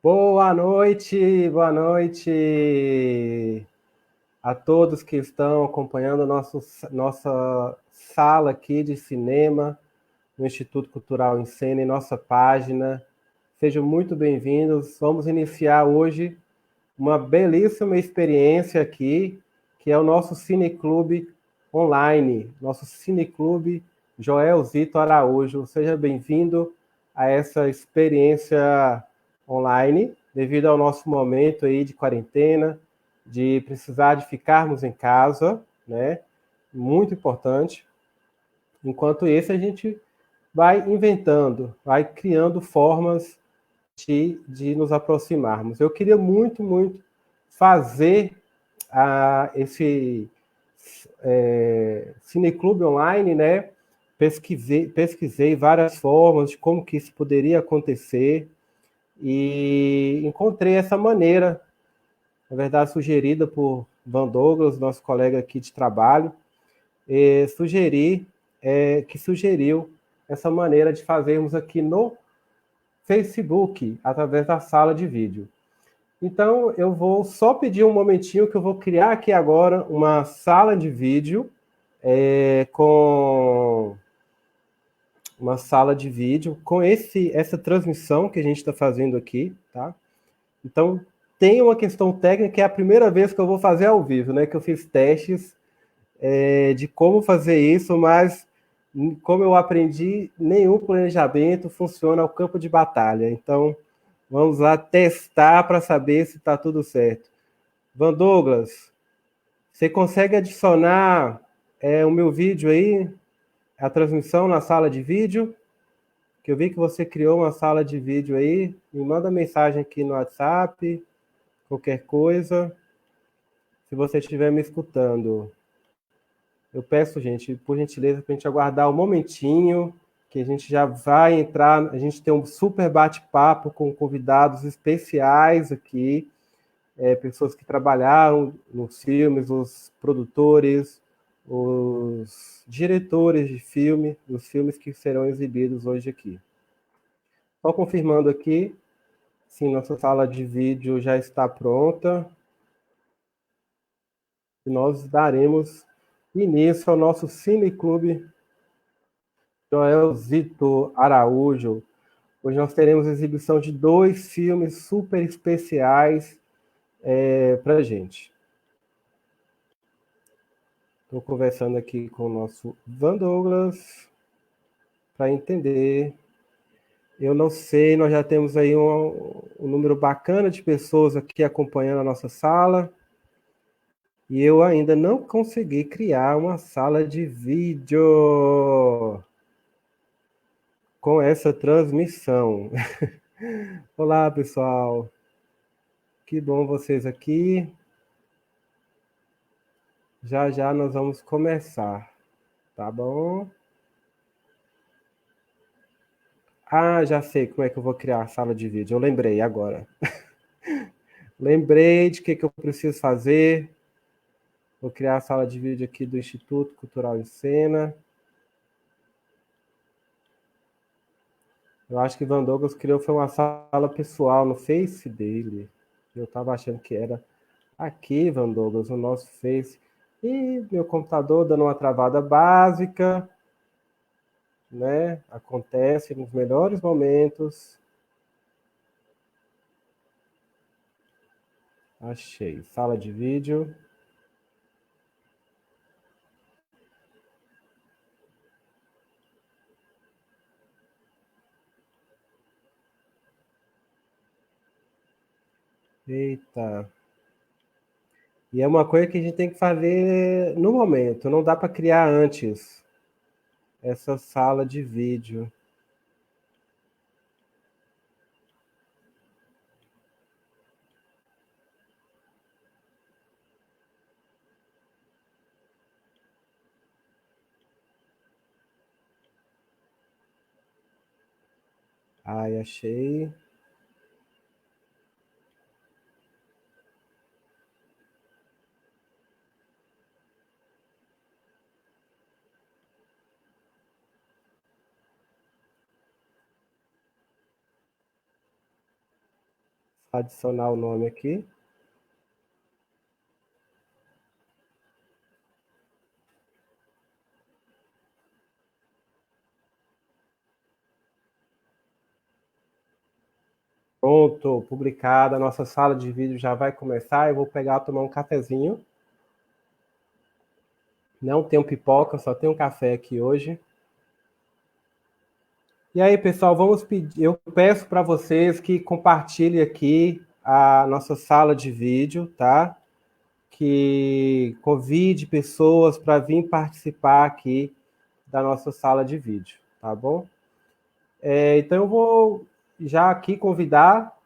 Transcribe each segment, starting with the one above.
Boa noite a todos que estão acompanhando nossa sala aqui de cinema no Instituto Cultural em Cena, em nossa página. Sejam muito bem-vindos. Vamos iniciar hoje uma belíssima experiência aqui, que é o nosso Cineclube online, nosso Cineclube Joel Zito Araújo. Seja bem-vindo a essa experiência online, devido ao nosso momento aí de quarentena, de precisar de ficarmos em casa, né? Muito importante. Enquanto isso, a gente vai inventando, vai criando formas de nos aproximarmos. Eu queria muito fazer esse cineclube online, né? Pesquisei várias formas de como que isso poderia acontecer e encontrei essa maneira, na verdade sugerida por Van Douglas, nosso colega aqui de trabalho, que sugeriu essa maneira de fazermos aqui no Facebook, através da sala de vídeo. Então, eu vou só pedir um momentinho que eu vou criar aqui agora uma sala de vídeo com uma sala de vídeo com essa transmissão que a gente está fazendo aqui, tá? Então, tem uma questão técnica que é a primeira vez que eu vou fazer ao vivo, né? Que eu fiz testes de como fazer isso, mas como eu aprendi, nenhum planejamento funciona ao campo de batalha. Então, vamos lá testar para saber se está tudo certo. Van Douglas, você consegue adicionar o meu vídeo aí, a transmissão na sala de vídeo? Que eu vi que você criou uma sala de vídeo aí. Me manda mensagem aqui no WhatsApp, qualquer coisa. Se você estiver me escutando, eu peço, gente, por gentileza, para a gente aguardar um momentinho, que a gente já vai entrar. A gente tem um super bate-papo com convidados especiais aqui, pessoas que trabalharam nos filmes, os produtores, os diretores de filme, dos filmes que serão exibidos hoje aqui. Só confirmando aqui, sim, nossa sala de vídeo já está pronta. E nós daremos início ao nosso Cineclube Joel Zito Araújo. Hoje nós teremos exibição de 2 filmes super especiais para a gente. Estou conversando aqui com o nosso Van Douglas para entender. Eu não sei, nós já temos aí um número bacana de pessoas aqui acompanhando a nossa sala. E eu ainda não consegui criar uma sala de vídeo com essa transmissão. Olá, pessoal. Que bom vocês aqui. Já já nós vamos começar, tá bom? Ah, já sei como é que eu vou criar a sala de vídeo. Eu lembrei agora. Lembrei de que eu preciso fazer. Vou criar a sala de vídeo aqui do Instituto Cultural em Cena. Eu acho que Van Douglas criou foi uma sala pessoal no Face dele. Eu estava achando que era aqui, Van Douglas, no nosso Face. E meu computador dando uma travada básica, né? Acontece nos melhores momentos. Achei. Sala de vídeo. Eita. E é uma coisa que a gente tem que fazer no momento. Não dá para criar antes essa sala de vídeo. Ai, achei. Adicionar o nome aqui. Pronto, publicada. A nossa sala de vídeo já vai começar. Eu vou pegar, tomar um cafezinho. Não tenho pipoca, só tenho café aqui hoje. E aí, pessoal, vamos pedir. Eu peço para vocês que compartilhem aqui a nossa sala de vídeo, tá? Que convide pessoas para vir participar aqui da nossa sala de vídeo, tá bom? Então eu vou já aqui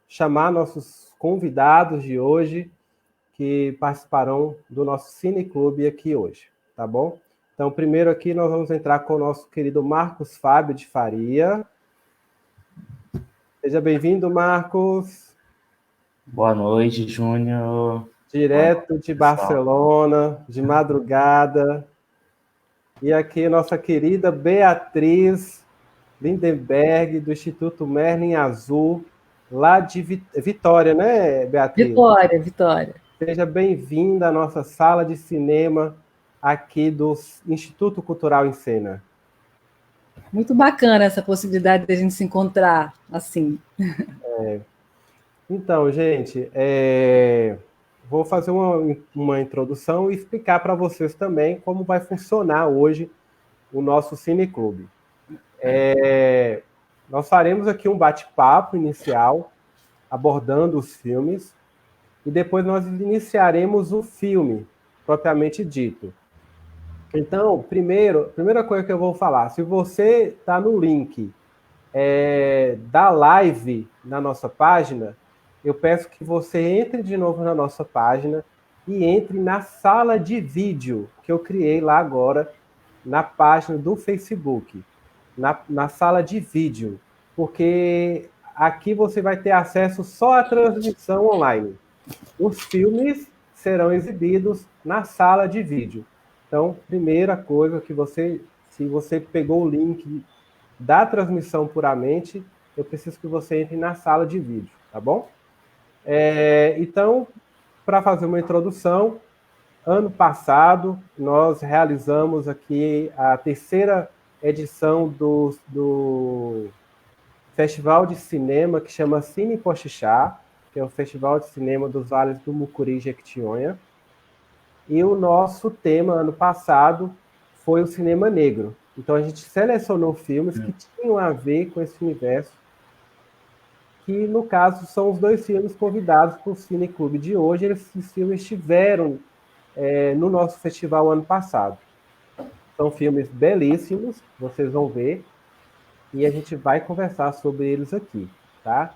chamar nossos convidados de hoje que participarão do nosso Cineclube aqui hoje, tá bom? Então, primeiro aqui nós vamos entrar com o nosso querido Marcos Fábio de Faria. Seja bem-vindo, Marcos. Boa noite, Júnior. Direto de Barcelona, de madrugada. E aqui nossa querida Beatriz Lindenberg, do Instituto Merlin Azul, lá de Vitória, né, Beatriz? Vitória, Vitória. Seja bem-vinda à nossa sala de cinema aqui do Instituto Cultural em Cena. Muito bacana essa possibilidade de a gente se encontrar assim. Então, gente, vou fazer uma introdução e explicar para vocês também como vai funcionar hoje o nosso Cineclube. Nós faremos aqui um bate-papo inicial, abordando os filmes, e depois nós iniciaremos o filme, propriamente dito. Então, primeira coisa que eu vou falar, se você está no link da live na nossa página, eu peço que você entre de novo na nossa página e entre na sala de vídeo que eu criei lá agora, na página do Facebook, na sala de vídeo, porque aqui você vai ter acesso só à transmissão online. Os filmes serão exibidos na sala de vídeo. Então, primeira coisa que se você pegou o link da transmissão puramente, eu preciso que você entre na sala de vídeo, tá bom? Então, para fazer uma introdução, ano passado nós realizamos aqui a terceira edição do Festival de Cinema que chama Cine Poxixá, que é o Festival de Cinema dos Vales do Mucuri e Jequitinhonha. E o nosso tema, ano passado, foi o cinema negro. Então, a gente selecionou filmes que tinham a ver com esse universo, que, no caso, são os dois filmes convidados para o Cineclube de hoje. Esses filmes estiveram no nosso festival ano passado. São filmes belíssimos, vocês vão ver, e a gente vai conversar sobre eles aqui, tá?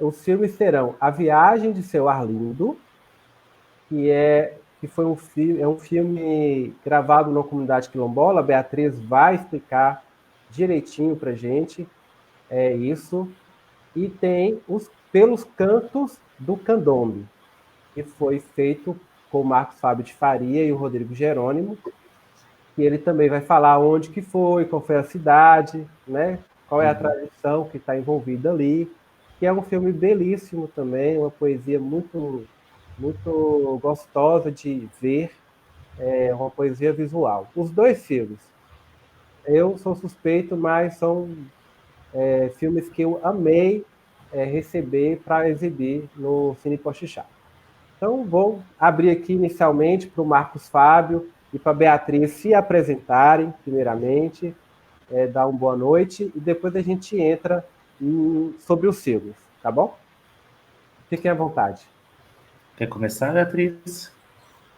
Os filmes serão A Viagem de Seu Arlindo, que foi um filme gravado na comunidade quilombola. A Beatriz vai explicar direitinho para a gente isso. E tem os Pelos Cantos do Candombe, que foi feito com o Marcos Fábio de Faria e o Rodrigo Jerônimo, e ele também vai falar onde que foi, qual foi a cidade, né? Qual é a tradição que está envolvida ali, que é um filme belíssimo também, uma poesia muito, muito gostosa de ver, uma poesia visual. Os dois filmes, eu sou suspeito, mas são filmes que eu amei receber para exibir no Cine Poxixá. Então, vou abrir aqui inicialmente para o Marcos Fábio e para a Beatriz se apresentarem, primeiramente, dar uma boa noite, e depois a gente entra sobre os filmes, tá bom? Fiquem à vontade. Quer começar, Beatriz?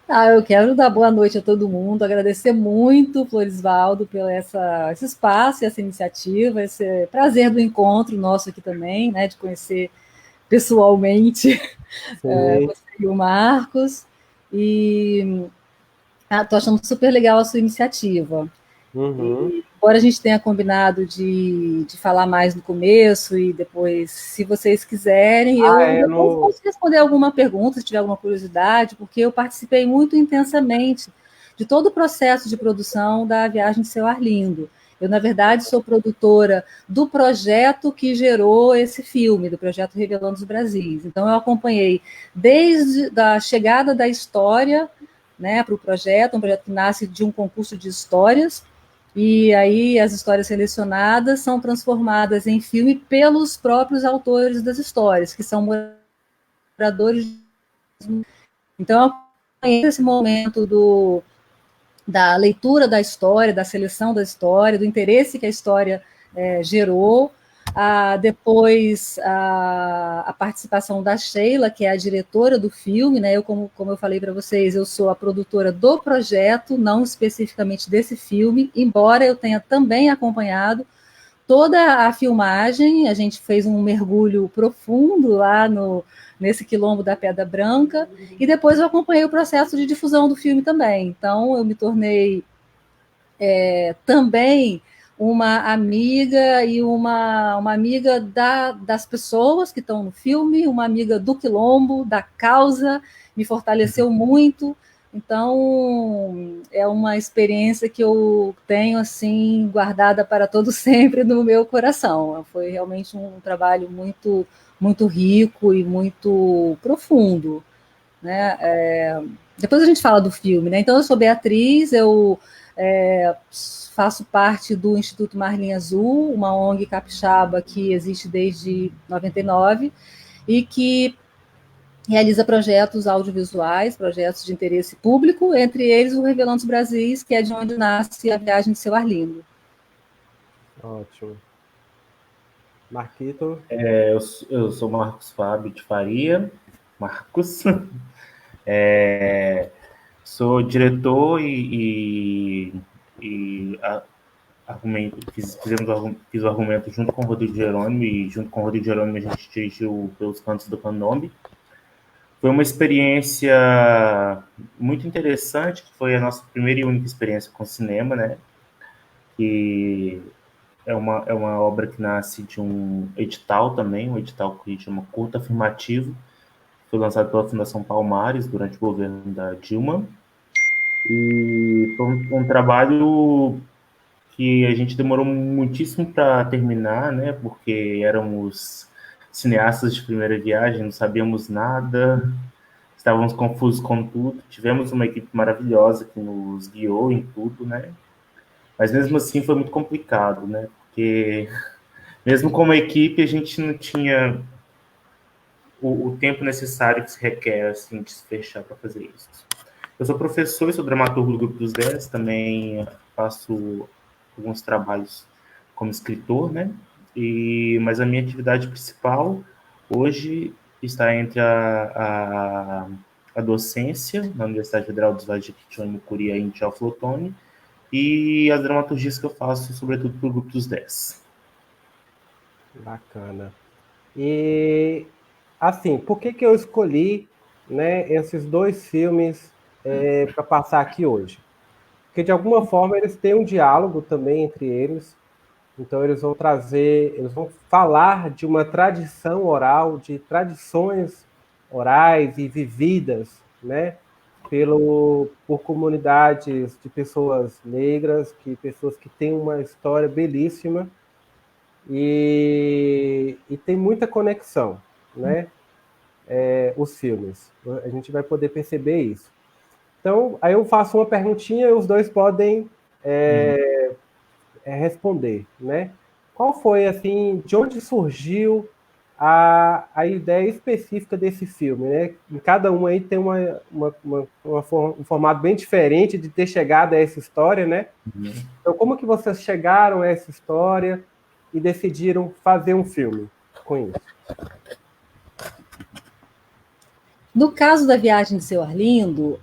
Eu quero dar boa noite a todo mundo, agradecer muito, Florisvaldo, pelo esse espaço e essa iniciativa, esse prazer do encontro nosso aqui também, né, de conhecer pessoalmente você e o Marcos, e estou achando super legal a sua iniciativa. Embora a gente tenha combinado de falar mais no começo e depois, se vocês quiserem, eu posso responder alguma pergunta, se tiver alguma curiosidade, porque eu participei muito intensamente de todo o processo de produção da Viagem de Seu Arlindo. Eu, na verdade, sou produtora do projeto que gerou esse filme, do projeto Revelando os Brasis. Então, eu acompanhei desde a chegada da história, né, para o projeto, um projeto que nasce de um concurso de histórias, e aí as histórias selecionadas são transformadas em filme pelos próprios autores das histórias, que são moradores. Então, eu acompanhei esse momento da leitura da história, da seleção da história, do interesse que a história gerou. Depois, a participação da Sheila, que é a diretora do filme, né? Eu, como eu falei para vocês, eu sou a produtora do projeto, não especificamente desse filme, embora eu tenha também acompanhado toda a filmagem. A gente fez um mergulho profundo lá nesse quilombo da Pedra Branca, e depois eu acompanhei o processo de difusão do filme também. Então, eu me tornei também uma amiga e uma amiga das pessoas que estão no filme, uma amiga do quilombo, da causa, me fortaleceu muito. Então, é uma experiência que eu tenho assim guardada para todo sempre no meu coração. Foi realmente um trabalho muito, muito rico e muito profundo, né? Depois a gente fala do filme, né? Então, eu sou Beatriz, eu faço parte do Instituto Marlinha Azul, uma ONG capixaba que existe desde 99 e que realiza projetos audiovisuais, projetos de interesse público, entre eles o Revelando os Brasis, que é de onde nasce A Viagem de Seu Arlindo. Ótimo. Marquito? Eu sou Marcos Fábio de Faria, Marcos. Sou diretor e fiz o argumento junto com o Rodrigo Jerônimo, e junto com o Rodrigo Jerônimo a gente dirigiu Pelos Cantos do Candombe. Foi uma experiência muito interessante, que foi a nossa primeira e única experiência com cinema, né? Que é uma obra que nasce de um edital também, um edital que chama Curta Afirmativo, foi lançado pela Fundação Palmares durante o governo da Dilma. E foi um trabalho que a gente demorou muitíssimo para terminar, né? Porque éramos cineastas de primeira viagem, não sabíamos nada, estávamos confusos com tudo. Tivemos uma equipe maravilhosa que nos guiou em tudo, né? Mas mesmo assim foi muito complicado, né? Porque mesmo como equipe a gente não tinha o tempo necessário que se requer assim, de se fechar para fazer isso. Eu sou professor e sou dramaturgo do Grupo dos 10, também faço alguns trabalhos como escritor, né? Mas a minha atividade principal hoje está entre a docência na Universidade Federal dos Vales de Jequitinhonha, Mucuri e Teófilo e as dramaturgias que eu faço, sobretudo para o Grupo dos 10. Bacana. E, assim, por que eu escolhi, né, esses dois filmes para passar aqui hoje? Porque, de alguma forma, eles têm um diálogo também entre eles. Então, eles vão falar de uma tradição oral, de tradições orais e vividas, né, por comunidades de pessoas negras, pessoas que têm uma história belíssima e tem muita conexão, né? Os filmes. A gente vai poder perceber isso. Então, aí eu faço uma perguntinha e os dois podem responder, né? Qual foi, assim, de onde surgiu a ideia específica desse filme, né? Em cada um aí tem um formato bem diferente de ter chegado a essa história, né? Então, como que vocês chegaram a essa história e decidiram fazer um filme com isso? No caso da Viagem de Seu Arlindo,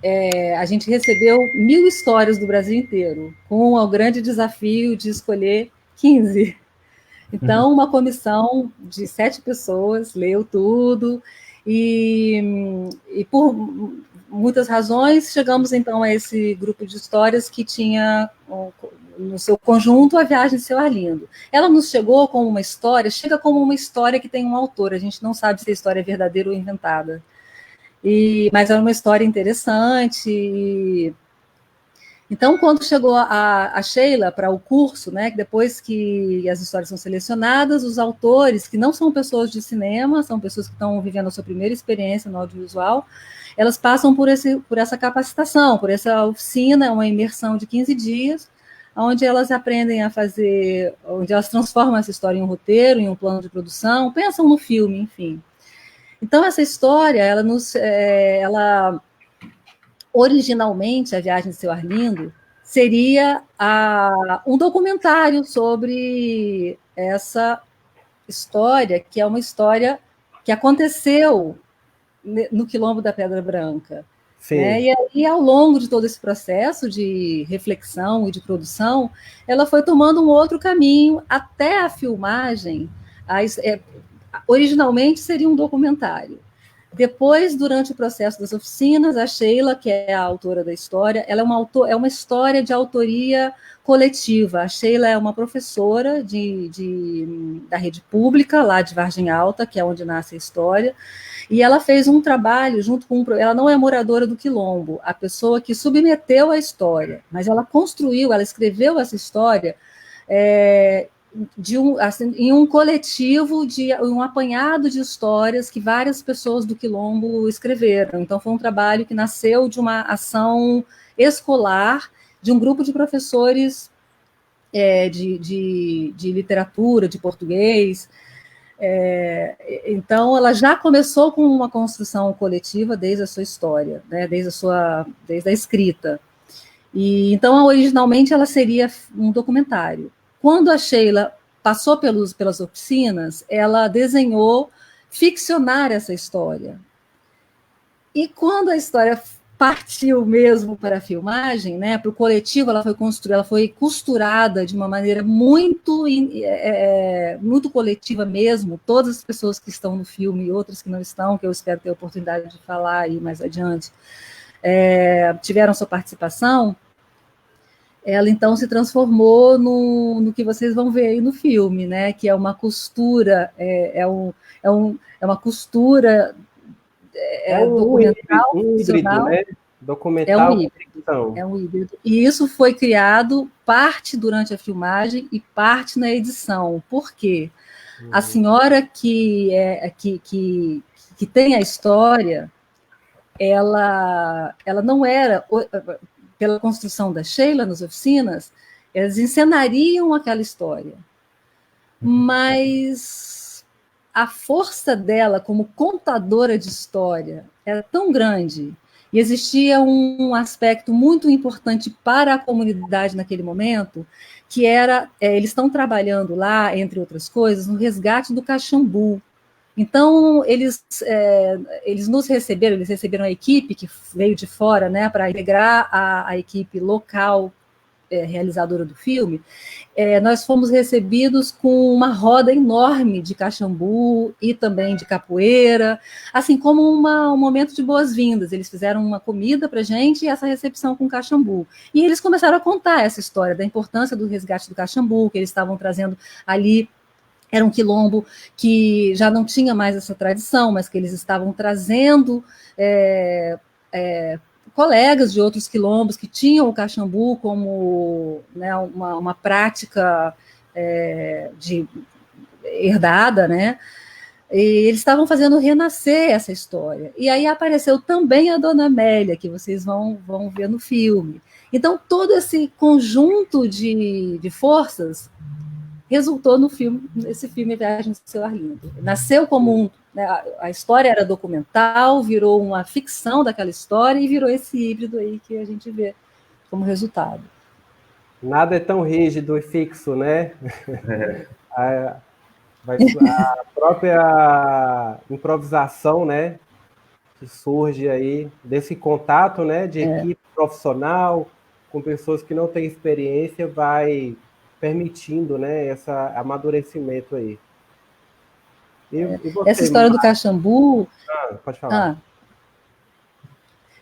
a gente recebeu 1000 histórias do Brasil inteiro, com o grande desafio de escolher 15. Então, uma comissão de 7 pessoas leu tudo e por muitas razões chegamos então a esse grupo de histórias que tinha no seu conjunto A Viagem de Seu Arlindo. Ela nos chega como uma história que tem um autor, a gente não sabe se a história é verdadeira ou inventada. Mas era uma história interessante Então, quando chegou a Sheila para o curso, né, depois que as histórias são selecionadas, os autores, que não são pessoas de cinema, são pessoas que estão vivendo a sua primeira experiência no audiovisual, elas passam por essa capacitação, por essa oficina, uma imersão de 15 dias, onde elas aprendem a fazer, onde elas transformam essa história em um roteiro, em um plano de produção, pensam no filme, enfim. Então, essa história, ela originalmente, A Viagem de Seu Arlindo seria um documentário sobre essa história, que é uma história que aconteceu no Quilombo da Pedra Branca. Né? E aí, ao longo de todo esse processo de reflexão e de produção, ela foi tomando um outro caminho até a filmagem. Originalmente seria um documentário. Depois, durante o processo das oficinas, a Sheila, que é a autora da história, ela é uma história de autoria coletiva. A Sheila é uma professora da rede pública, lá de Vargem Alta, que é onde nasce a história, e ela fez um trabalho junto com... Ela não é moradora do Quilombo, a pessoa que submeteu a história, mas ela escreveu essa história em um coletivo, um apanhado de histórias que várias pessoas do Quilombo escreveram. Então, foi um trabalho que nasceu de uma ação escolar, de um grupo de professores de literatura, de português. Então, ela já começou com uma construção coletiva desde a sua história, né, desde a escrita. E, então, originalmente, ela seria um documentário. Quando a Sheila passou pelas oficinas, ela desenhou ficcionar essa história. E quando a história partiu mesmo para a filmagem, né, para o coletivo, ela foi costurada de uma maneira muito coletiva mesmo. Todas as pessoas que estão no filme e outras que não estão, que eu espero ter a oportunidade de falar aí mais adiante, tiveram sua participação. Ela, então, se transformou no que vocês vão ver aí no filme, né? Que é uma costura, é uma costura documental, híbrido, né? Documental é um híbrido. E isso foi criado parte durante a filmagem e parte na edição. Por quê? A senhora que tem a história, ela não era... Pela construção da Sheila nas oficinas, elas encenariam aquela história. Mas a força dela como contadora de história era tão grande, e existia um aspecto muito importante para a comunidade naquele momento, que era, eles estão trabalhando lá, entre outras coisas, no resgate do Caxambu. Então, eles nos receberam, eles receberam a equipe que veio de fora, né, para integrar a equipe local realizadora do filme. Nós fomos recebidos com uma roda enorme de Caxambu e também de capoeira, assim como um momento de boas-vindas. Eles fizeram uma comida para a gente e essa recepção com Caxambu. E eles começaram a contar essa história da importância do resgate do Caxambu, que eles estavam trazendo ali. Era um quilombo que já não tinha mais essa tradição, mas que eles estavam trazendo colegas de outros quilombos que tinham o Caxambu como, né, uma prática herdada, né? E eles estavam fazendo renascer essa história. E aí apareceu também a Dona Amélia, que vocês vão ver no filme. Então, todo esse conjunto de forças resultou nesse filme Viagem de Seu Arlindo. Nasceu como a história era documental, virou uma ficção daquela história e virou esse híbrido aí que a gente vê como resultado. Nada é tão rígido e fixo, né? A própria improvisação, né, que surge aí desse contato, né, de equipe profissional com pessoas que não têm experiência, vai permitindo, né, esse amadurecimento aí. E você, essa história do Caxambu... pode falar.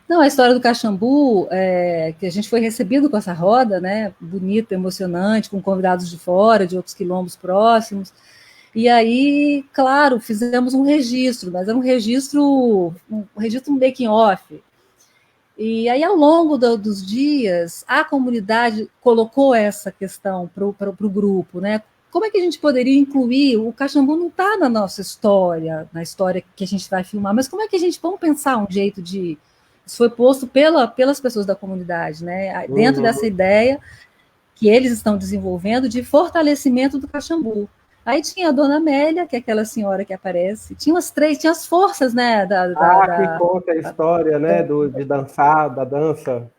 Não, a história do Caxambu, que a gente foi recebido com essa roda, né, bonita, emocionante, com convidados de fora, de outros quilombos próximos, e aí, claro, fizemos um registro, mas era um registro making off. E aí, ao longo dos dias, a comunidade colocou essa questão para o grupo, né? Como é que a gente poderia incluir? O Caxambu não está na nossa história, na história que a gente vai filmar, mas como é que a gente vamos pensar um jeito de. Isso foi posto pelas pessoas da comunidade, né? Dentro dessa ideia que eles estão desenvolvendo de fortalecimento do Caxambu. Aí tinha a Dona Amélia, que é aquela senhora que aparece. Tinha tinha as forças, né? Que conta a história, né? De dançar, da dança.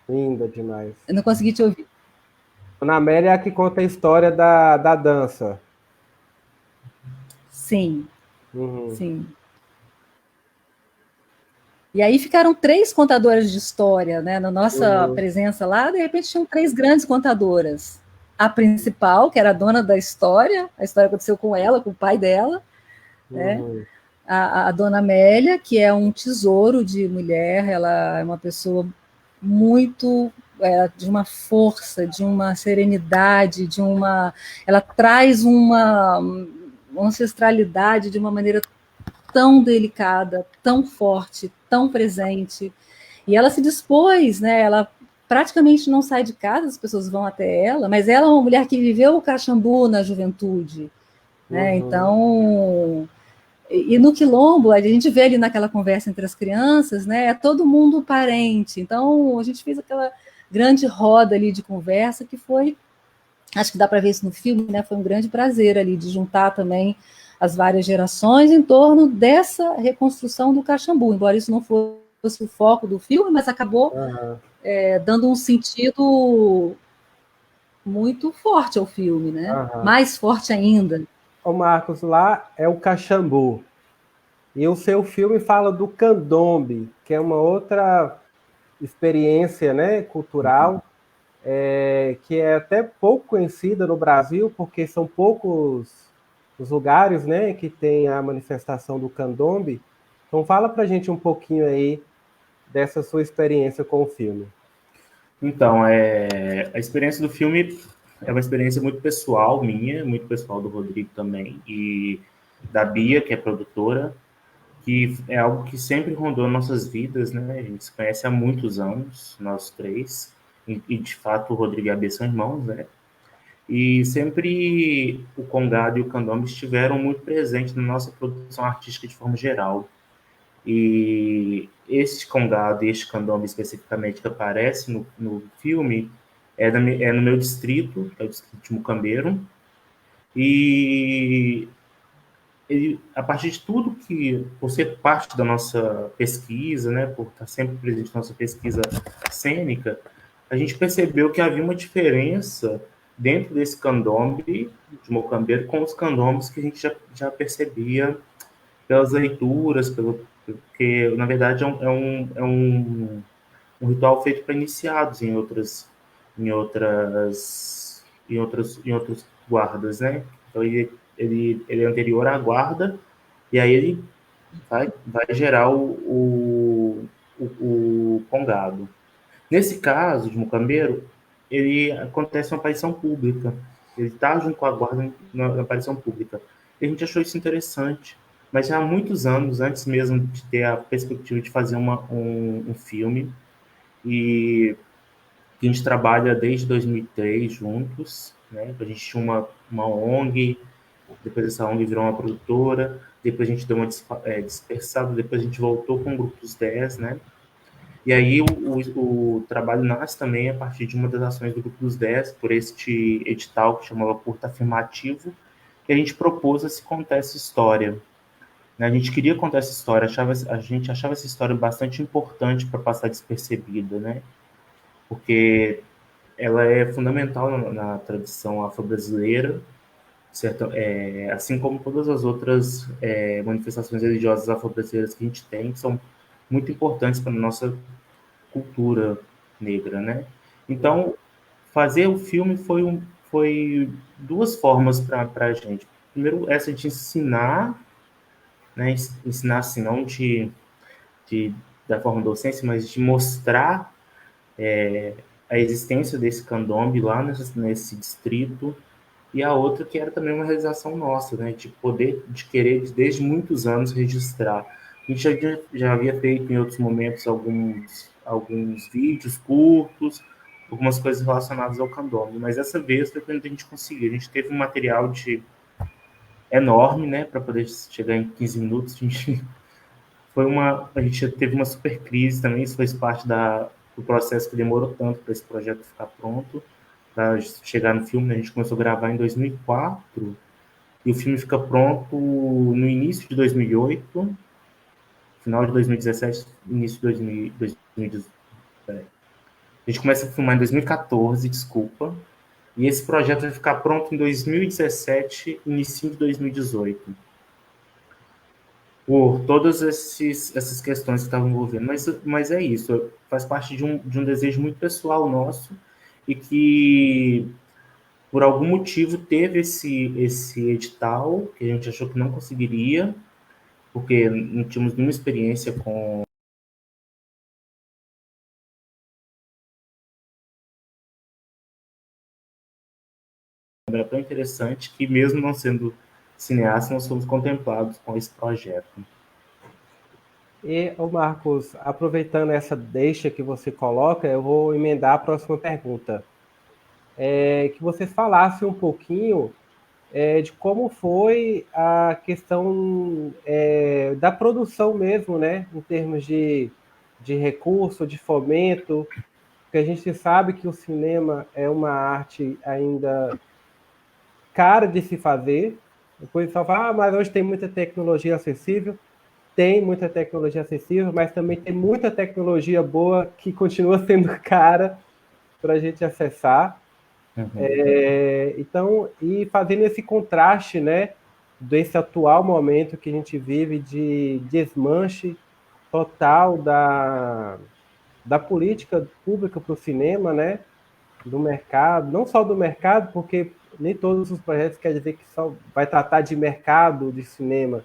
Linda demais. Eu não consegui te ouvir. Dona Amélia é a que conta a história da dança. Sim, sim. E aí ficaram 3 contadoras de história, né? Na nossa presença lá, de repente tinham 3 grandes contadoras. A principal, que era a dona da história, a história aconteceu com ela, com o pai dela, né? A Dona Amélia, que é um tesouro de mulher, ela é uma pessoa muito de uma força, de uma serenidade, ela traz uma ancestralidade de uma maneira tão delicada, tão forte, tão presente. E ela se dispôs, né? Ela praticamente não sai de casa, as pessoas vão até ela, mas ela é uma mulher que viveu o Caxambu na juventude, né? Então, e no Quilombo, a gente vê ali naquela conversa entre as crianças, né? É todo mundo parente. Então, a gente fez aquela grande roda ali de conversa que foi, acho que dá para ver isso no filme, né? Foi um grande prazer ali de juntar também as várias gerações em torno dessa reconstrução do Caxambu, embora isso não fosse o foco do filme, mas acabou dando um sentido muito forte ao filme, né? Mais forte ainda. Ô Marcos, lá é o Caxambu. E o seu filme fala do candombe, que é uma outra experiência, né, cultural, que é até pouco conhecida no Brasil, porque são poucos os lugares, né, que tem a manifestação do candombe. Então fala pra gente um pouquinho aí dessa sua experiência com o filme. Então, a experiência do filme é uma experiência muito pessoal minha, muito pessoal do Rodrigo também, e da Bia, que é produtora, que é algo que sempre rondou nossas vidas, né? A gente se conhece há muitos anos, nós 3, e de fato o Rodrigo e a Bia são irmãos, né? E sempre o Congado e o Candombe estiveram muito presentes na nossa produção artística de forma geral. E este Congado e este Candombe especificamente que aparece no filme é no meu distrito, que é o distrito de Mucambeiro, e ele, a partir de tudo que, por ser parte da nossa pesquisa, né, por estar sempre presente na nossa pesquisa cênica, a gente percebeu que havia uma diferença dentro desse candombe de Mocambeiro com os candombes que a gente já percebia pelas leituras, porque, na verdade, um ritual feito para iniciados em outros guardas, né? Então, ele é anterior à guarda, e aí ele vai gerar o congado. Nesse caso de Mucambeiro, ele acontece uma aparição pública. Ele está junto com a guarda na aparição pública. E a gente achou isso interessante. Mas já há muitos anos, antes mesmo de ter a perspectiva de fazer um filme, e a gente trabalha desde 2003 juntos, né? A gente tinha uma ONG, depois essa ONG virou uma produtora, depois a gente deu uma dispersada, depois a gente voltou com o Grupo dos 10, né? E aí o trabalho nasce também a partir de uma das ações do Grupo dos 10, por este edital que chamava Curta Afirmativo, que a gente propôs a se contar essa história. A gente queria contar essa história, a gente achava essa história bastante importante para passar despercebida, né? Porque ela é fundamental na tradição afro-brasileira, certo? Assim como todas as outras manifestações religiosas afro-brasileiras que a gente tem, que são muito importantes para a nossa cultura negra, né? Então, fazer o filme foi duas formas para a gente. Primeiro, essa de ensinar, né? Ensinar assim, não da forma docência, mas de mostrar a existência desse candombe lá nesse distrito, e a outra que era também uma realização nossa, né, de querer desde muitos anos registrar. A gente já havia feito em outros momentos alguns vídeos curtos, algumas coisas relacionadas ao candomblé, mas dessa vez foi quando a gente conseguiu. A gente teve um material enorme, né, para poder chegar em 15 minutos. A gente teve uma super crise também, isso fez parte do processo que demorou tanto para esse projeto ficar pronto, para chegar no filme, né? A gente começou a gravar em 2004 e o filme fica pronto no início de 2008, final de 2017, início de 2018. A gente começa a filmar em 2014, desculpa, e esse projeto vai ficar pronto em 2017, início de 2018. Por todas essas questões que estavam envolvendo. Mas é isso, faz parte de um desejo muito pessoal nosso e que, por algum motivo, teve esse edital, que a gente achou que não conseguiria, porque não tínhamos nenhuma experiência com. Era tão interessante que, mesmo não sendo cineasta, nós fomos contemplados com esse projeto. E, ô Marcos, aproveitando essa deixa que você coloca, eu vou emendar a próxima pergunta. Que você falasse um pouquinho de como foi a questão da produção mesmo, né? Em termos de recurso, de fomento, porque a gente sabe que o cinema é uma arte ainda cara de se fazer. Depois só fala, mas hoje tem muita tecnologia acessível. Tem muita tecnologia acessível, mas também tem muita tecnologia boa que continua sendo cara para a gente acessar. Uhum. Então, e fazendo esse contraste, né, desse atual momento que a gente vive de desmanche total da política pública para o cinema, né, do mercado, não só do mercado, porque nem todos os projetos quer dizer que só vai tratar de mercado de cinema.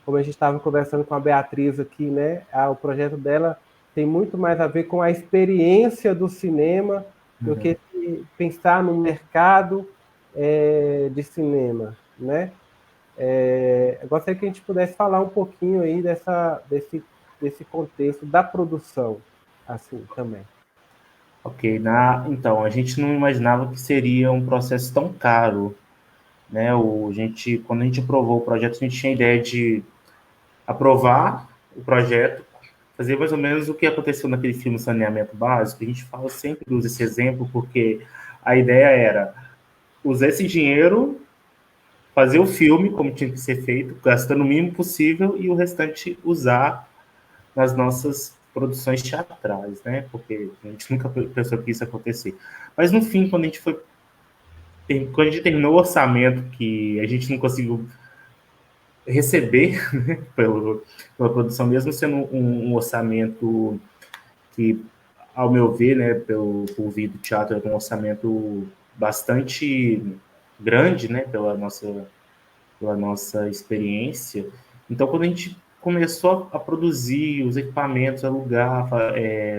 Como a gente estava conversando com a Beatriz aqui, né, o projeto dela tem muito mais a ver com a experiência do cinema do que pensar no mercado de cinema, né? Eu gostaria que a gente pudesse falar um pouquinho aí desse contexto da produção, assim, também. Ok, então, a gente não imaginava que seria um processo tão caro, né? Quando a gente aprovou o projeto, a gente tinha a ideia de aprovar o projeto, fazer mais ou menos o que aconteceu naquele filme Saneamento Básico. A gente fala sempre, usa esse exemplo, porque a ideia era usar esse dinheiro, fazer o filme como tinha que ser feito, gastando o mínimo possível, e o restante usar nas nossas produções teatrais, né? Porque a gente nunca pensou que isso ia acontecer. Mas no fim, quando a gente terminou o orçamento, que a gente não conseguiu receber, né, pela produção, mesmo sendo um orçamento que, ao meu ver, né, por vir do teatro, é um orçamento bastante grande, né, pela nossa experiência. Então, quando a gente começou a produzir os equipamentos, alugar,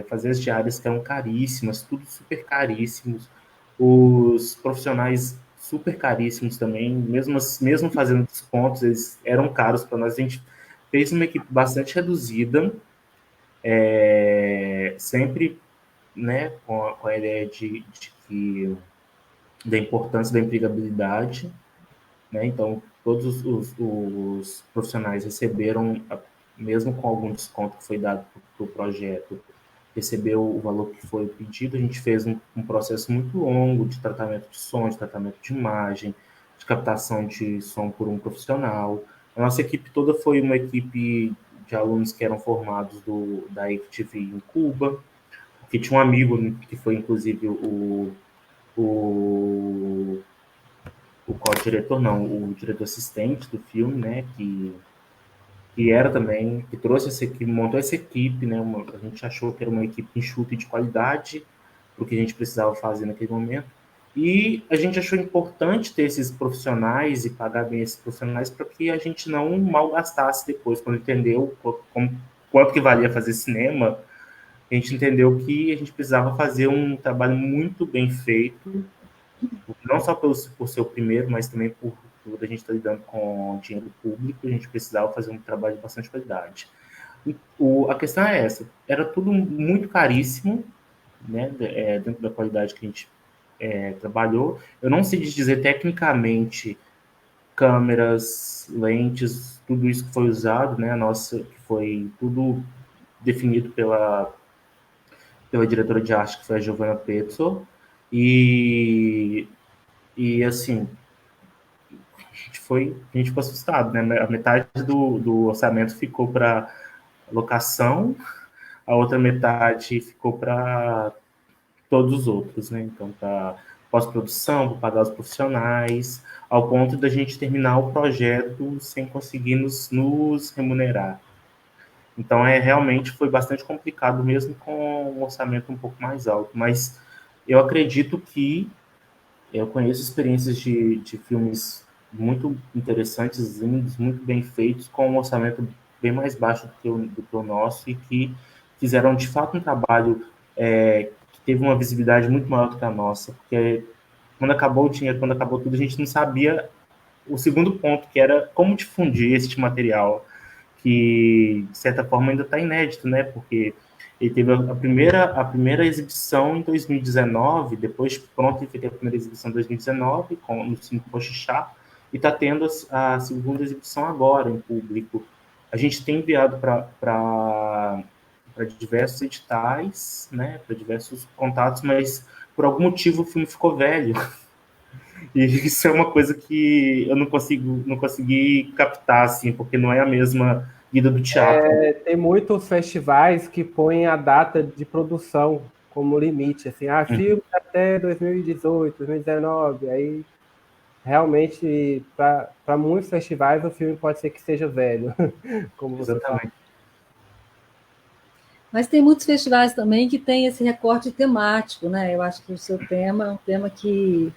fazer as diárias que eram caríssimas, tudo super caríssimos, os profissionais super caríssimos também, mesmo fazendo descontos, eles eram caros para nós. A gente fez uma equipe bastante reduzida, sempre, né, com a ideia da importância da empregabilidade, né? Então, todos os profissionais receberam, mesmo com algum desconto que foi dado para o projeto, recebeu o valor que foi pedido. A gente fez um processo muito longo de tratamento de som, de tratamento de imagem, de captação de som por um profissional. A nossa equipe toda foi uma equipe de alunos que eram formados da IFTV em Cuba, que tinha um amigo que foi, inclusive, o co-diretor, não, o diretor assistente do filme, né, que era também, que trouxe essa equipe, montou essa equipe, né, a gente achou que era uma equipe enxuta e de qualidade, para o que a gente precisava fazer naquele momento, e a gente achou importante ter esses profissionais e pagar bem esses profissionais para que a gente não malgastasse depois, quando entendeu quanto que valia fazer cinema, a gente entendeu que a gente precisava fazer um trabalho muito bem feito, não só por ser o primeiro, mas também por tudo, a gente está lidando com dinheiro público, a gente precisava fazer um trabalho de bastante qualidade. A questão é essa, era tudo muito caríssimo, né, dentro da qualidade que a gente trabalhou. Eu não sei dizer tecnicamente câmeras, lentes, tudo isso que foi usado, né, que foi tudo definido pela diretora de arte, que foi a Giovanna Pezzo, e assim, a gente ficou assustado, né, a metade do orçamento ficou para locação, a outra metade ficou para todos os outros, né? Então, para pós-produção, para pagar os profissionais, ao ponto da gente terminar o projeto sem conseguir nos remunerar. Então, realmente foi bastante complicado, mesmo com um orçamento um pouco mais alto. Mas eu acredito que eu conheço experiências de filmes muito interessantes, lindos, muito bem feitos, com um orçamento bem mais baixo do que o nosso, e que fizeram, de fato, um trabalho que teve uma visibilidade muito maior do que a nossa, porque quando acabou o dinheiro, quando acabou tudo, a gente não sabia o segundo ponto, que era como difundir esse material, que, de certa forma, ainda está inédito, né? Porque ele teve a primeira exibição em 2019, depois pronto, ele teve a primeira exibição em 2019, no Cine Pochixá, e está tendo a segunda exibição agora, em público. A gente tem enviado para diversos editais, né, para diversos contatos, mas por algum motivo o filme ficou velho. E isso é uma coisa que eu não consegui captar, assim, porque não é a mesma vida do teatro. Tem muitos festivais que põem a data de produção como limite, assim, filme até 2018, 2019, aí realmente, para muitos festivais, o filme pode ser que seja velho, como você falou. Mas tem muitos festivais também que tem esse recorte temático, né? Eu acho que o seu tema é um tema que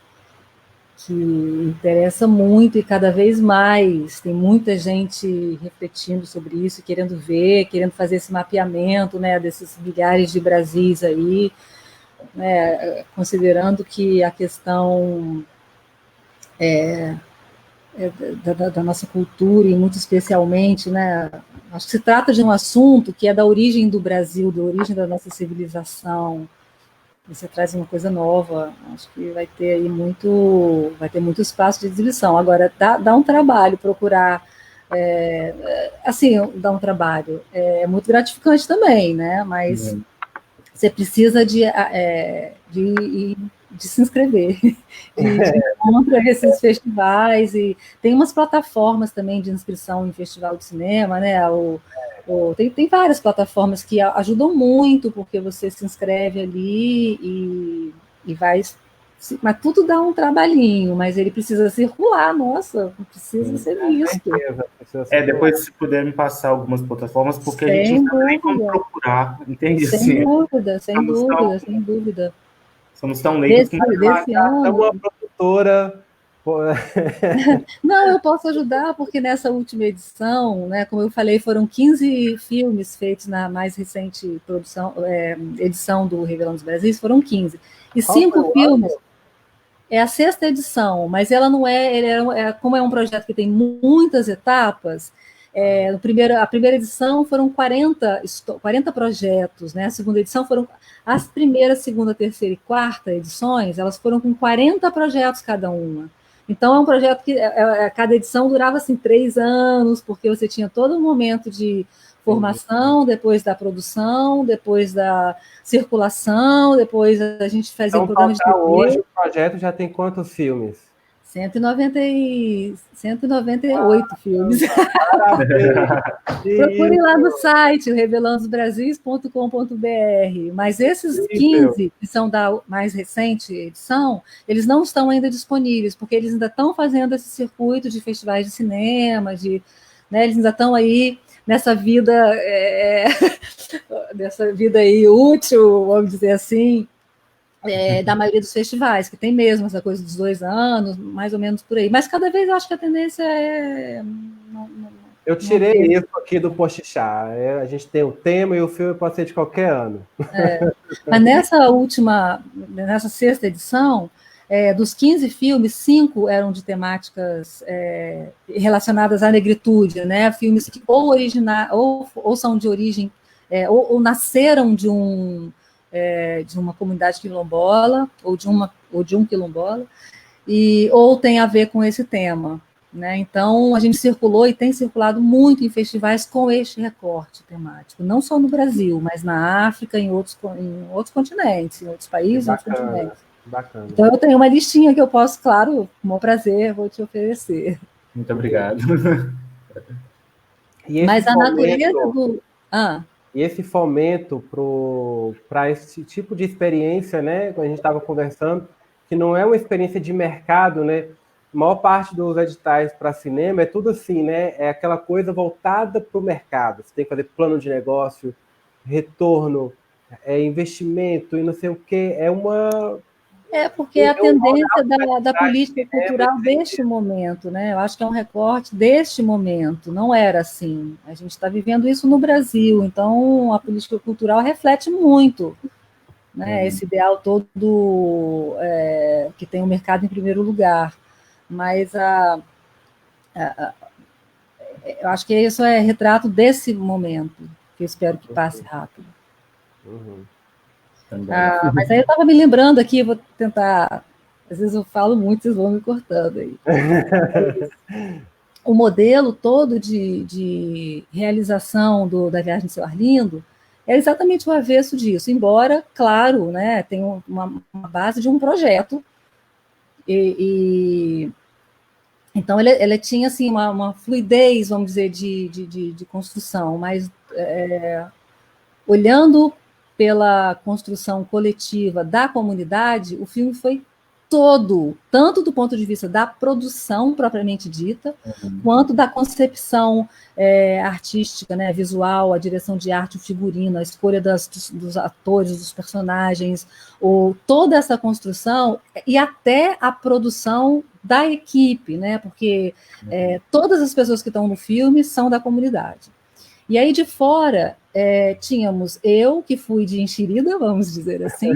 interessa muito, e cada vez mais tem muita gente refletindo sobre isso, querendo ver, querendo fazer esse mapeamento, né, desses milhares de Brasis aí, né, considerando que a questão da nossa cultura, e muito especialmente, né, acho que se trata de um assunto que é da origem do Brasil, da origem da nossa civilização. Você traz uma coisa nova, acho que vai ter muito espaço de exibição. Agora, dá um trabalho procurar, dá um trabalho, muito gratificante também, né? Mas você precisa de se inscrever, de encontrar esses festivais, e tem umas plataformas também de inscrição em festival de cinema, né? Tem várias plataformas que ajudam muito, porque você se inscreve ali e vai. Mas tudo dá um trabalhinho, mas ele precisa circular, nossa, precisa ser visto. Depois, se puder me passar algumas plataformas, porque a gente não sabe nem como procurar, entende? Sem dúvida. Somos tão leigos que desse ano. Uma produtora. Não, eu posso ajudar, porque nessa última edição, né, como eu falei, foram 15 filmes feitos na mais recente edição do Revelando os Brasis, foram 15. E 5 filmes. É a 6ª edição, mas ela não como é um projeto que tem muitas etapas. A primeira edição foram 40 projetos, né? A segunda edição foram as primeiras, segunda, terceira e quarta edições, elas foram com 40 projetos cada uma. Então, é um projeto que cada edição durava assim 3 anos, porque você tinha todo um momento de formação, depois da produção, depois da circulação, depois a gente fazia o programa de TV. Hoje o projeto já tem quantos filmes? 198 filmes. Procure lá no site, revelandosbrasis.com.br. Mas esses 15, que são da mais recente edição, eles não estão ainda disponíveis, porque eles ainda estão fazendo esse circuito de festivais de cinema, né, eles ainda estão aí nessa vida, dessa vida aí útil, vamos dizer assim, da maioria dos festivais, que tem mesmo essa coisa dos 2 anos, mais ou menos por aí. Mas cada vez eu acho que a tendência eu tirei isso aqui do Pochixá. A gente tem o tema e o filme pode ser de qualquer ano. Mas nessa 6ª edição, dos 15 filmes, 5 eram de temáticas relacionadas à negritude, né? Filmes que ou são de origem, ou nasceram de uma comunidade quilombola, ou de um quilombola, ou tem a ver com esse tema. Né? Então, a gente circulou e tem circulado muito em festivais com este recorte temático, não só no Brasil, mas na África, em outros continentes, em outros países, outros continentes. Bacana. Então, eu tenho uma listinha que eu posso, claro, com o maior prazer, vou te oferecer. Muito obrigado. Mas a natureza do... E esse fomento para esse tipo de experiência, né, como a gente estava conversando, que não é uma experiência de mercado, né? A maior parte dos editais para cinema é tudo assim, né? É aquela coisa voltada para o mercado. Você tem que fazer plano de negócio, retorno, investimento e não sei o quê. Porque é a tendência da política cultural deste momento, né? Eu acho que é um recorte deste momento, não era assim. A gente está vivendo isso no Brasil, então a política cultural reflete muito, né? Esse ideal todo que tem o mercado em primeiro lugar. Mas eu acho que isso é retrato desse momento, que eu espero que passe rápido. Mas aí eu estava me lembrando aqui, vou tentar. Às vezes eu falo muito, vocês vão me cortando aí. O modelo todo de realização da Viagem de Seu Arlindo é exatamente o avesso disso, embora, claro, né, tem uma base de um projeto. Então, ele tinha assim, uma fluidez, vamos dizer, de construção, mas olhando pela construção coletiva da comunidade, o filme foi todo, tanto do ponto de vista da produção propriamente dita, quanto da concepção artística, né, visual, a direção de arte, o figurino, a escolha dos atores, dos personagens, toda essa construção e até a produção da equipe, né, porque todas as pessoas que estão no filme são da comunidade. E aí de fora tínhamos eu, que fui de enxerida, vamos dizer assim,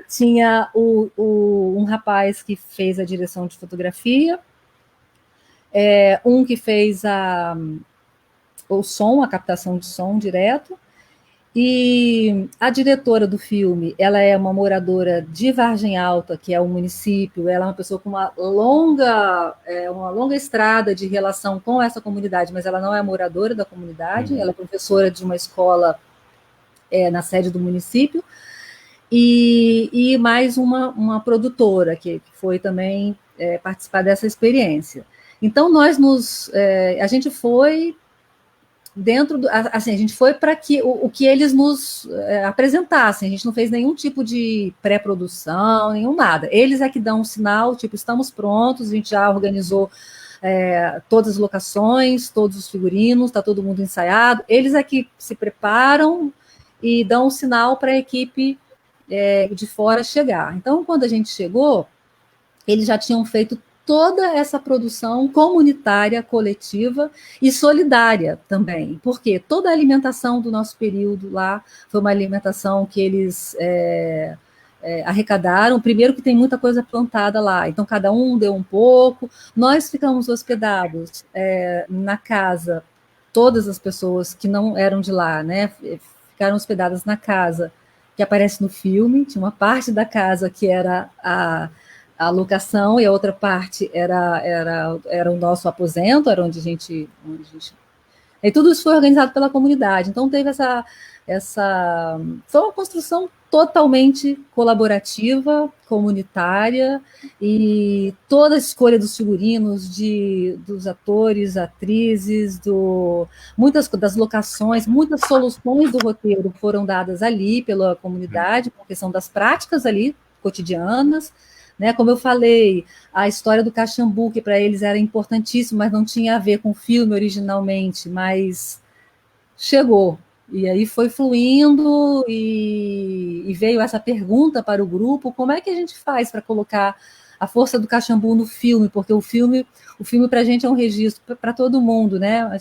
tinha um rapaz que fez a direção de fotografia, um que fez o som, a captação de som direto, e a diretora do filme, ela é uma moradora de Vargem Alta, que é um município, ela é uma pessoa com uma longa estrada de relação com essa comunidade, mas ela não é moradora da comunidade, ela é professora de uma escola na sede do município, e mais uma produtora, que foi também participar dessa experiência. Então, a gente foi a gente foi para que o que eles nos apresentassem, a gente não fez nenhum tipo de pré-produção, nenhum nada. Eles é que dão um sinal, tipo, estamos prontos, a gente já organizou todas as locações, todos os figurinos, está todo mundo ensaiado. Eles é que se preparam e dão um sinal para a equipe de fora chegar. Então, quando a gente chegou, eles já tinham feito toda essa produção comunitária, coletiva e solidária também, porque toda a alimentação do nosso período lá foi uma alimentação que eles arrecadaram. Primeiro que tem muita coisa plantada lá, então cada um deu um pouco. Nós ficamos hospedados na casa, todas as pessoas que não eram de lá, né, ficaram hospedadas na casa que aparece no filme. Tinha uma parte da casa que era a locação e a outra parte era o nosso aposento, era onde a gente... E tudo isso foi organizado pela comunidade. Então teve foi uma construção totalmente colaborativa, comunitária, e toda a escolha dos figurinos, dos atores, atrizes, muitas das locações, muitas soluções do roteiro foram dadas ali pela comunidade, por questão das práticas ali cotidianas. Né, como eu falei, a história do Caxambu, que para eles era importantíssimo, mas não tinha a ver com o filme originalmente, mas chegou. E aí foi fluindo e veio essa pergunta para o grupo: como é que a gente faz para colocar a força do Caxambu no filme? Porque o filme para a gente é um registro para todo mundo, né?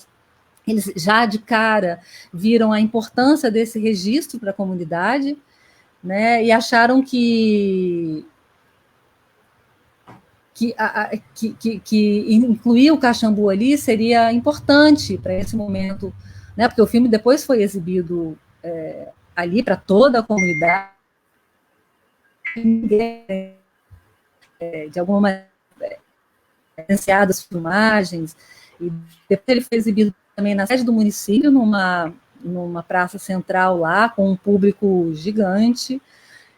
Eles já de cara viram a importância desse registro para a comunidade, né? E acharam que que incluir o Caxambu ali seria importante para esse momento, né? Porque o filme depois foi exibido ali para toda a comunidade, de alguma maneira as filmagens, e depois ele foi exibido também na sede do município, numa praça central lá, com um público gigante,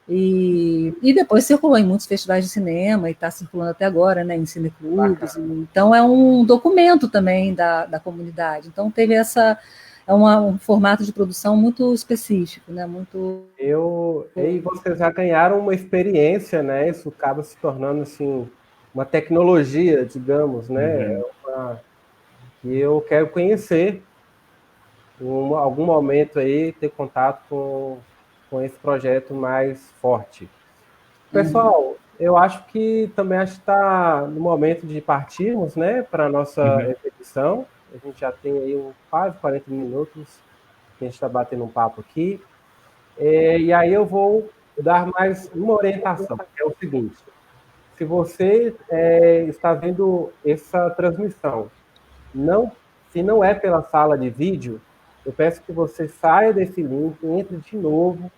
e depois circulou em muitos festivais de cinema, e está circulando até agora, né, em cineclubes. Então é um documento também da comunidade. Então teve um formato de produção muito específico, né, muito... E vocês já ganharam uma experiência, né? Isso acaba se tornando assim uma tecnologia, digamos, né? Que eu quero conhecer em algum momento aí, ter contato com esse projeto mais forte. Pessoal, eu acho que está no momento de partirmos, né, para a nossa exibição. A gente já tem aí quase 40 minutos que a gente está batendo um papo aqui. E aí eu vou dar mais uma orientação, que é o seguinte: se você está vendo essa transmissão, se não é pela sala de vídeo, eu peço que você saia desse link, entre de novo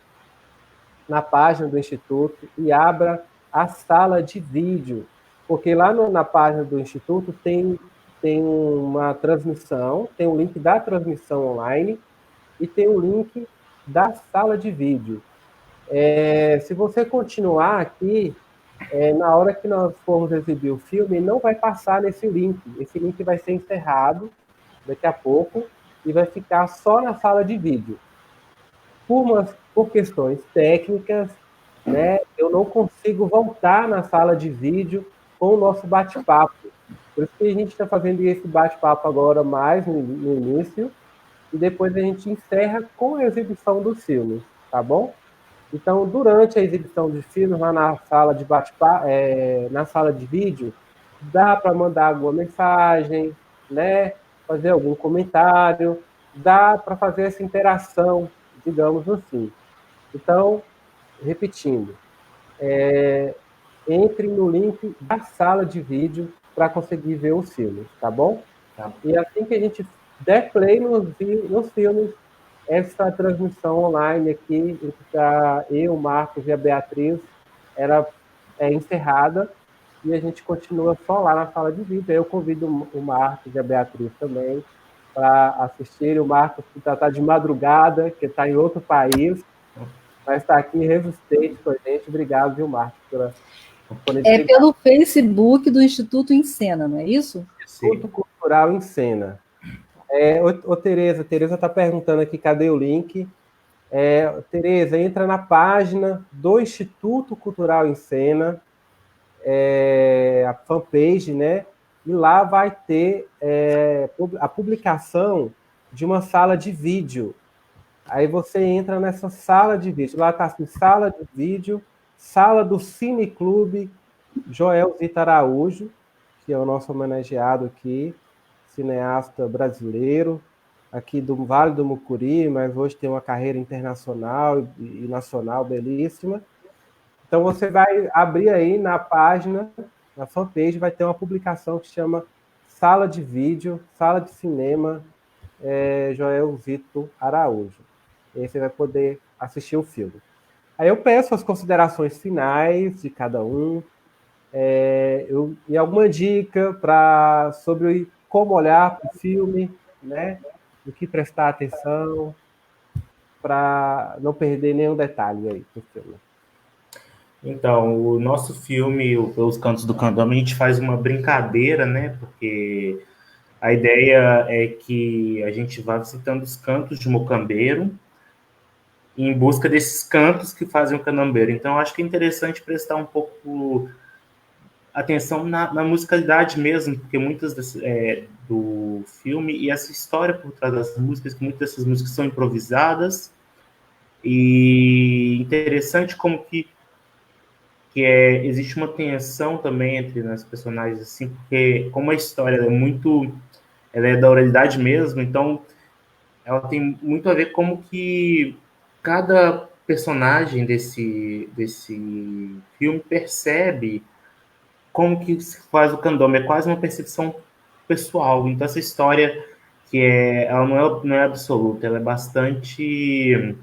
na página do Instituto e abra a sala de vídeo, porque lá na página do Instituto tem uma transmissão, tem um link da transmissão online e tem um link da sala de vídeo. Se você continuar aqui, na hora que nós formos exibir o filme, não vai passar nesse link. Esse link vai ser encerrado daqui a pouco e vai ficar só na sala de vídeo. Por questões técnicas, né, eu não consigo voltar na sala de vídeo com o nosso bate-papo. Por isso que a gente está fazendo esse bate-papo agora mais no início, e depois a gente encerra com a exibição dos filmes, tá bom? Então, durante a exibição dos filmes, lá na sala de bate-papo, na sala de vídeo, dá para mandar alguma mensagem, né? Fazer algum comentário, dá para fazer essa interação, digamos assim. Então, repetindo, entre no link da sala de vídeo para conseguir ver os filmes, tá bom? Tá. E assim que a gente der play nos filmes, essa transmissão online aqui, entre eu, o Marcos e a Beatriz, é encerrada e a gente continua só lá na sala de vídeo. Eu convido o Marcos e a Beatriz também para assistirem. O Marcos, que está de madrugada, que está em outro país, mas está aqui resistente com a gente. Obrigado, viu, Marcos, pela disponibilidade. É pelo Facebook do Instituto em Cena, não é isso? Instituto Cultural em Cena. Tereza está perguntando aqui, cadê o link? Tereza, entra na página do Instituto Cultural em Cena, a fanpage, né? E lá vai ter a publicação de uma sala de vídeo. Aí você entra nessa sala de vídeo. Lá está assim, sala de vídeo, sala do Cine Clube Joel Zito Araújo, que é o nosso homenageado aqui, cineasta brasileiro, aqui do Vale do Mucuri, mas hoje tem uma carreira internacional e nacional belíssima. Então você vai abrir aí na página, na fanpage, vai ter uma publicação que chama Sala de Vídeo, Sala de Cinema, Joel Zito Araújo. E aí você vai poder assistir o filme. Aí eu peço as considerações finais de cada um, e alguma dica sobre como olhar para o filme, né? O que prestar atenção, para não perder nenhum detalhe aí do filme. Então, o nosso filme, Pelos Cantos do Candomblé, a gente faz uma brincadeira, né? Porque a ideia é que a gente vá visitando os cantos de Mocambeiro em busca desses cantos que fazem o candombeiro. Então, acho que é interessante prestar um pouco atenção na musicalidade mesmo, porque muitas do filme e essa história por trás das músicas, que muitas dessas músicas são improvisadas, e interessante como que existe uma tensão também entre as personagens, assim, porque como a história ela é da oralidade mesmo, então ela tem muito a ver como que cada personagem desse filme percebe como que se faz o candomblé, é quase uma percepção pessoal. Então, essa história, ela não é absoluta, ela é bastante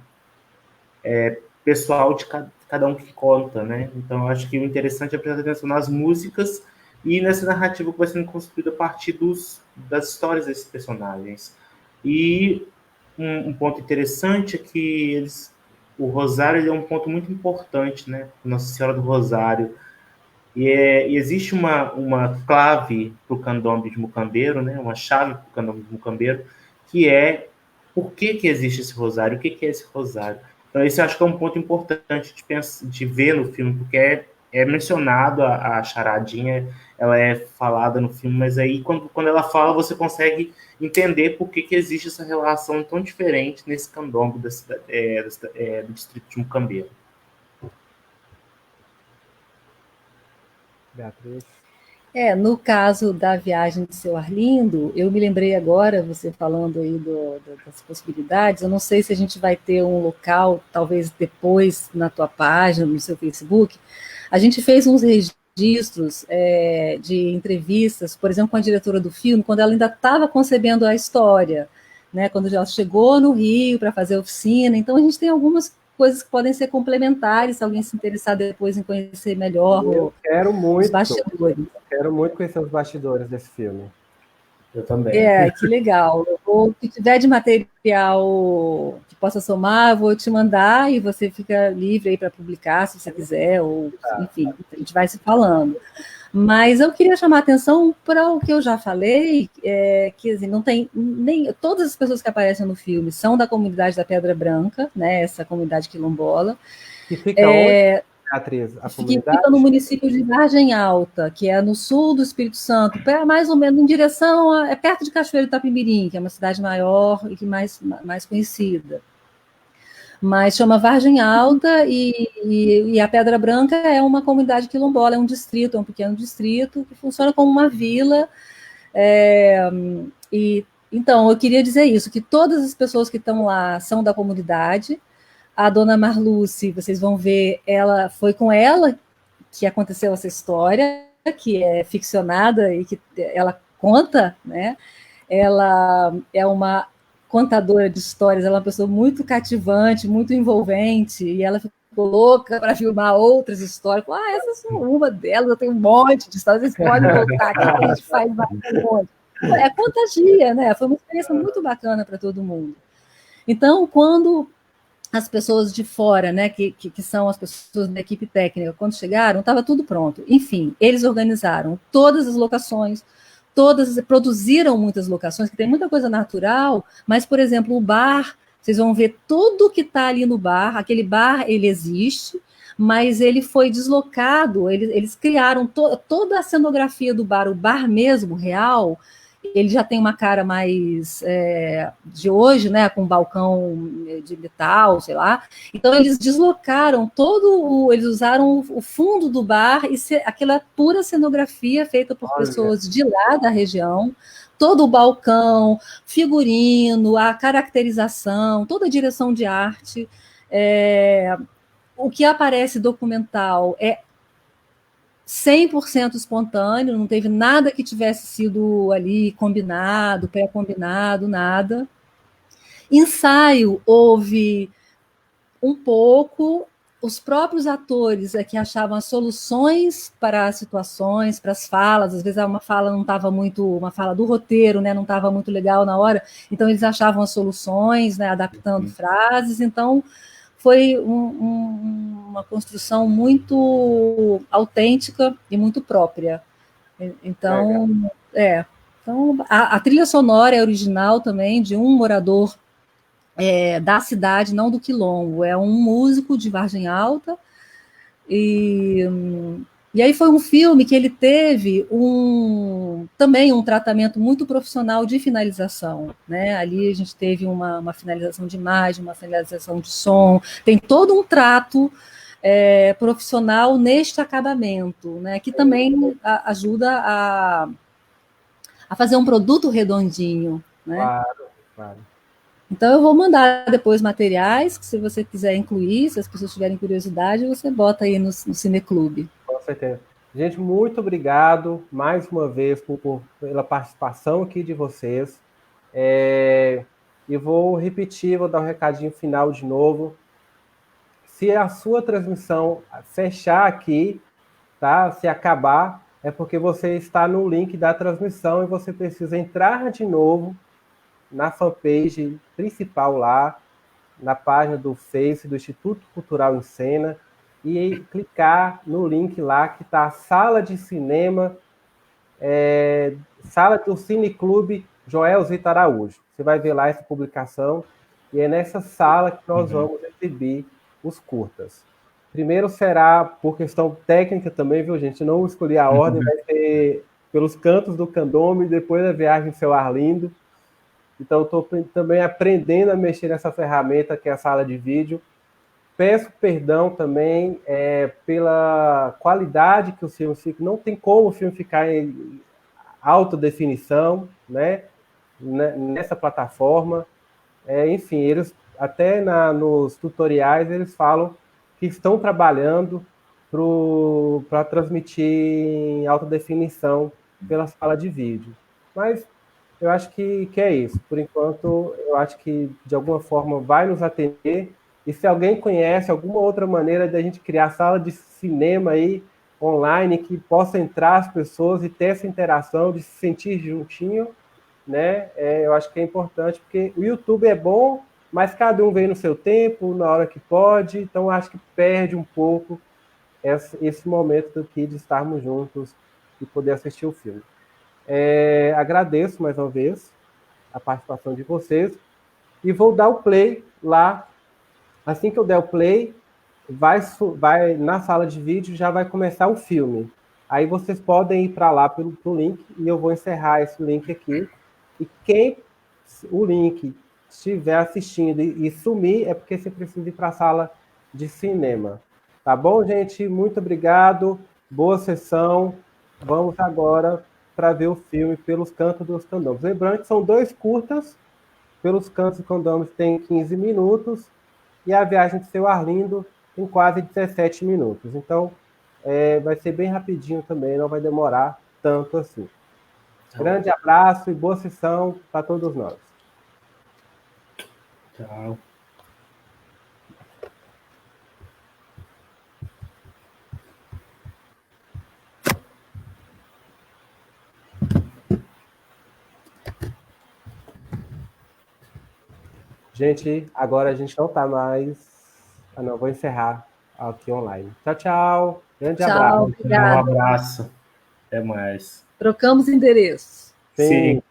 pessoal de cada um que conta, né? Então, eu acho que o interessante é prestar atenção nas músicas e nessa narrativa que vai sendo construída a partir das histórias desses personagens. E um ponto interessante é que o Rosário ele é um ponto muito importante, né? Nossa Senhora do Rosário. E existe uma clave para o candomblé de Mucambeiro, né? Uma chave para o candomblé de Mucambeiro, que é por que existe esse rosário, o que é esse rosário. Então, esse eu acho que é um ponto importante de ver no filme, porque é mencionado a charadinha, ela é falada no filme, mas aí quando ela fala, você consegue entender por que existe essa relação tão diferente nesse candomblé do distrito de Mucambeiro. Beatriz. No caso da viagem de Seu Arlindo, eu me lembrei agora, você falando aí das possibilidades, eu não sei se a gente vai ter um local, talvez depois na tua página, no seu Facebook, a gente fez uns registros de entrevistas, por exemplo, com a diretora do filme, quando ela ainda estava concebendo a história, né, quando ela chegou no Rio para fazer a oficina, então a gente tem algumas coisas que podem ser complementares, se alguém se interessar depois em conhecer melhor os bastidores. Quero muito conhecer os bastidores desse filme. Eu também. Que legal. O que tiver de material que possa somar, eu vou te mandar e você fica livre aí para publicar, se você quiser, ou enfim, a gente vai se falando. Mas eu queria chamar a atenção para o que eu já falei, que assim, não tem nem todas as pessoas que aparecem no filme são da comunidade da Pedra Branca, né? Essa comunidade quilombola. Que fica onde, Beatriz? A comunidade? Fica no município de Vargem Alta, que é no sul do Espírito Santo, mais ou menos em direção é perto de Cachoeiro do Itapemirim, que é uma cidade maior e que mais conhecida. Mas chama Vargem Alta e a Pedra Branca é uma comunidade quilombola, é um distrito, é um pequeno distrito que funciona como uma vila. Então, eu queria dizer isso, que todas as pessoas que estão lá são da comunidade. A dona Marluce, vocês vão ver, foi com ela que aconteceu essa história, que é ficcionada e que ela conta, né? Ela é uma contadora de histórias, ela é uma pessoa muito cativante, muito envolvente, e ela ficou louca para filmar outras histórias. Essa é só uma delas, eu tenho um monte de histórias, vocês podem voltar aqui, que a gente faz um monte. Contagia, né? Foi uma experiência muito bacana para todo mundo. Então, quando as pessoas de fora, né, que são as pessoas da equipe técnica, quando chegaram, estava tudo pronto. Enfim, eles organizaram todas as locações, produziram muitas locações, que tem muita coisa natural, mas, por exemplo, o bar, vocês vão ver tudo que está ali no bar, aquele bar, ele existe, mas ele foi deslocado, eles criaram toda a cenografia do bar, o bar mesmo, real, ele já tem uma cara mais de hoje, né, com balcão de metal, sei lá. Então eles deslocaram eles usaram o fundo do bar e aquela pura cenografia feita por pessoas de lá da região, todo o balcão, figurino, a caracterização, toda a direção de arte. O que aparece documental é 100% espontâneo, não teve nada que tivesse sido ali combinado, pré-combinado, nada. Ensaio, houve um pouco, os próprios atores que achavam as soluções para as situações, para as falas, às vezes uma fala não estava muito, uma fala do roteiro, né, não estava muito legal na hora, então eles achavam as soluções, né, adaptando frases, então foi uma construção muito autêntica e muito própria. Então, então a trilha sonora é original também de um morador da cidade, não do Quilombo, é um músico de Vargem Alta, e aí foi um filme que ele teve também um tratamento muito profissional de finalização, né? Ali a gente teve uma finalização de imagem, uma finalização de som, tem todo um trato profissional neste acabamento, né? Que também ajuda a fazer um produto redondinho, né? Claro. Então eu vou mandar depois materiais, que se você quiser incluir, se as pessoas tiverem curiosidade, você bota aí no Cineclube. Com certeza. Gente, muito obrigado mais uma vez pela participação aqui de vocês. E vou repetir, vou dar um recadinho final de novo. Se a sua transmissão fechar aqui, tá? Se acabar, é porque você está no link da transmissão e você precisa entrar de novo na fanpage principal lá, na página do Face do Instituto Cultural em Cena, e clicar no link lá que está a sala de cinema, sala do Cineclube Joel Zito Araújo. Você vai ver lá essa publicação, e é nessa sala que nós vamos exibir os curtas. Primeiro será por questão técnica também, viu, gente? Não escolhi a ordem, vai ser pelos cantos do Candombe, depois da viagem Seu Arlindo. Então, estou também aprendendo a mexer nessa ferramenta que é a sala de vídeo. Peço perdão também pela qualidade que o filme fica. Não tem como o filme ficar em alta definição, né? Nessa plataforma. Enfim, eles até nos tutoriais eles falam que estão trabalhando para transmitir em alta definição pela sala de vídeo. Mas eu acho que é isso. Por enquanto, eu acho que de alguma forma vai nos atender. E se alguém conhece alguma outra maneira de a gente criar sala de cinema aí online que possa entrar as pessoas e ter essa interação, de se sentir juntinho, né? Eu acho que é importante, porque o YouTube é bom, mas cada um vem no seu tempo, na hora que pode, então acho que perde um pouco esse momento aqui de estarmos juntos e poder assistir o filme. Agradeço mais uma vez a participação de vocês e vou dar o play lá. Assim que eu der o play, vai na sala de vídeo, já vai começar o filme. Aí vocês podem ir para lá pelo link e eu vou encerrar esse link aqui. E quem o link estiver assistindo e sumir, é porque você precisa ir para a sala de cinema. Tá bom, gente? Muito obrigado. Boa sessão. Vamos agora para ver o filme Pelos Cantos dos Candomblés. Lembrando que são 2 curtas. Pelos Cantos dos Candomblés tem 15 minutos. E a Viagem de Seu Arlindo tem quase 17 minutos. Então, vai ser bem rapidinho também, não vai demorar tanto assim. Grande abraço e boa sessão para todos nós. Tchau. Gente, agora a gente não está mais... não, vou encerrar aqui online. Tchau, tchau. Grande abraço. Obrigada. Um abraço. Até mais. Trocamos endereços. Sim.